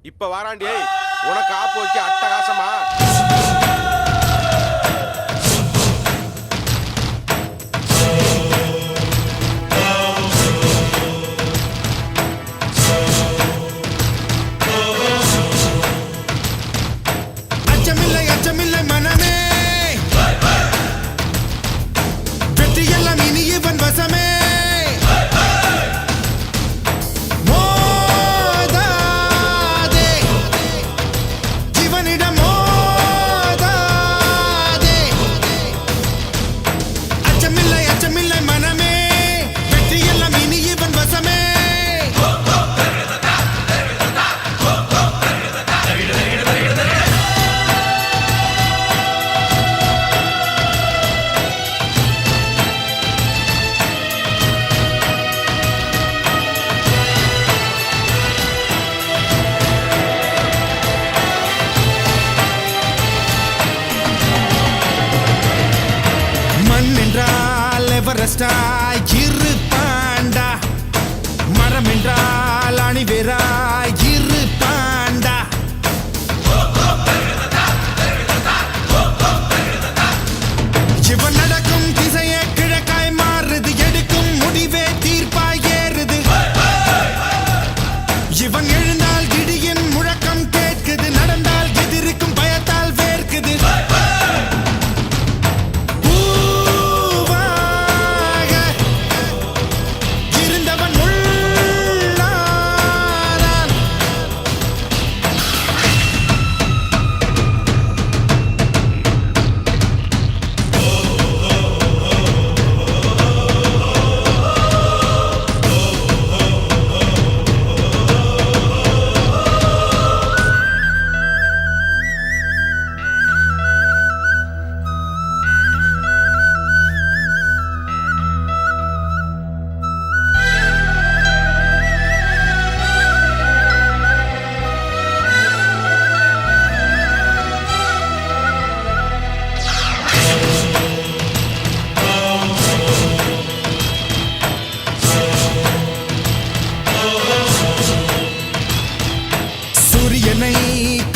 இப்ப வாராண்டி உனக்கு ஆப்பு வைக்க அட்டகாசமா. அச்சமில்லை மனமே, வெற்றியெல்லாம் இனி இவன் வசமே. அச்சமில்லை மனமே, வெற்றியெல்லாம் இனி இவன் வசமே. எவரெஸ்டாய் இரு பாண்டா, மரம் என்றால் அணிவேராய் இரு பாண்டா. இவன் நடக்கும் திசையே கிழக்காய் மாறுது, எடுக்கும் முடிவே தீர்ப்பாய் ஏறுது. இவன் எழுந்தால் இடியின் முழக்கம் கேட்குது, நடந்தால் எதிர்க்கும் பயத்தால் வேர்க்குது.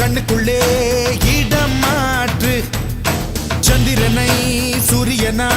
கண்ணுக்குள்ளே இடம் மாற்று, சந்திரனை சூரியனா